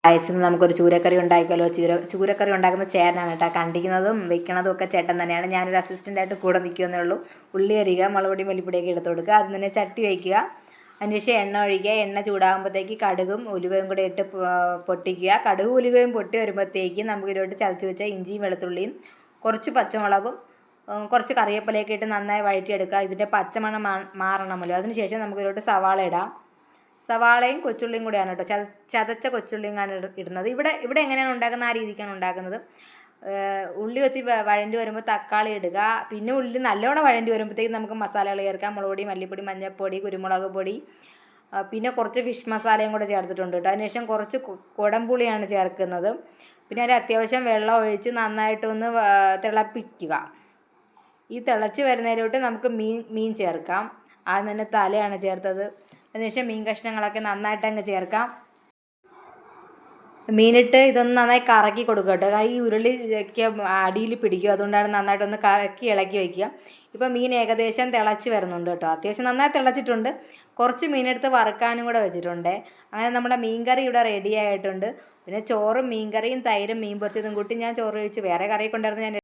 വയസ്സിന് നമുക്കൊരു ചൂരക്കറി ഉണ്ടാക്കിയാലോ. ചൂരക്കറി ഉണ്ടാക്കുന്ന ചേട്ടനാണ് കേട്ടോ. കണ്ടിക്കുന്നതും വെക്കണതും ഒക്കെ ചേട്ടൻ തന്നെയാണ്. ഞാനൊരു അസിസ്റ്റൻ്റായിട്ട് കൂടെ നിൽക്കുമെന്നേ ഉള്ളൂ. ഉള്ളി അരിയുക, മുളകുപൊടി മല്ലിപ്പൊടിയൊക്കെ എടുത്ത് കൊടുക്കുക. അതിന് തന്നെ ചട്ടി വയ്ക്കുക. അതിനുശേഷം എണ്ണ ഒഴിക്കുക. എണ്ണ ചൂടാകുമ്പോഴത്തേക്ക് കടുകും ഉലുവയും കൂടെ ഇട്ട് പൊട്ടിക്കുക. കടുകും ഉലുവയും പൊട്ടി വരുമ്പോഴത്തേക്ക് നമുക്ക് ഇതിലോട്ട് ചതച്ച് വെച്ച ഇഞ്ചിയും വെളുത്തുള്ളിയും കുറച്ച് പച്ചമുളകും കുറച്ച് കറിവേപ്പിലയൊക്കെ ഇട്ട് നന്നായി വഴറ്റിയെടുക്കുക. ഇതിൻ്റെ പച്ചമണം മാറണമല്ലോ. അതിനുശേഷം നമുക്ക് ഇതിലോട്ട് സവാള ഇടാം. സവാളയും കൊച്ചുള്ളിയും കൂടിയാണ് കേട്ടോ. ചതച്ച കൊച്ചുള്ളിയും ആണ് ഇടുന്നത്. ഇവിടെ എങ്ങനെയാണ് ഉണ്ടാക്കുന്നത് ആ രീതിക്കാണ് ഉണ്ടാക്കുന്നത്. ഉള്ളി ഒത്തി വഴണ്ടി വരുമ്പോൾ തക്കാളി ഇടുക. പിന്നെ ഉള്ളി നല്ലോണം വഴണ്ടി വരുമ്പോഴത്തേക്കും നമുക്ക് മസാലകൾ ചേർക്കാം. മുളക് പൊടി, മല്ലിപ്പൊടി, മഞ്ഞൾപ്പൊടി, കുരുമുളക് പൊടി, പിന്നെ കുറച്ച് ഫിഷ് മസാലയും കൂടെ ചേർത്തിട്ടുണ്ട് കേട്ടോ. അതിനുശേഷം കുറച്ച് കുടംപുളിയാണ് ചേർക്കുന്നത്. പിന്നെ അതിൽ അത്യാവശ്യം വെള്ളം ഒഴിച്ച് നന്നായിട്ടൊന്ന് തിളപ്പിക്കുക. ഈ തിളച്ച് വരുന്നതിലോട്ട് നമുക്ക് മീൻ ചേർക്കാം. ആദ്യം തന്നെ തലയാണ് ചേർത്തത്. അതിനുശേഷം മീൻ കഷ്ണങ്ങളൊക്കെ നന്നായിട്ട് അങ്ങ് ചേർക്കാം. മീനിട്ട് ഇതൊന്ന് നന്നായി കറക്കി കൊടുക്കുക കേട്ടോ. ഈ ഉരുളിക്ക് അടിയിൽ പിടിക്കും. അതുകൊണ്ടാണ് നന്നായിട്ടൊന്ന് കറക്കി ഇളക്കി വയ്ക്കുക. ഇപ്പം മീൻ ഏകദേശം തിളച്ച് വരുന്നുണ്ട് കേട്ടോ. അത്യാവശ്യം നന്നായി തിളച്ചിട്ടുണ്ട്. കുറച്ച് മീനെടുത്ത് വറുക്കാനും കൂടെ വെച്ചിട്ടുണ്ട്. അങ്ങനെ നമ്മുടെ മീൻകറി ഇവിടെ റെഡി ആയിട്ടുണ്ട്. പിന്നെ ചോറും മീൻകറിയും തൈരും മീൻ പൊരിച്ചതും കൂട്ടി ഞാൻ ചോറ് കഴിച്ചു. വേറെ കറിയൊക്കെ ഉണ്ടായിരുന്നു ഞാൻ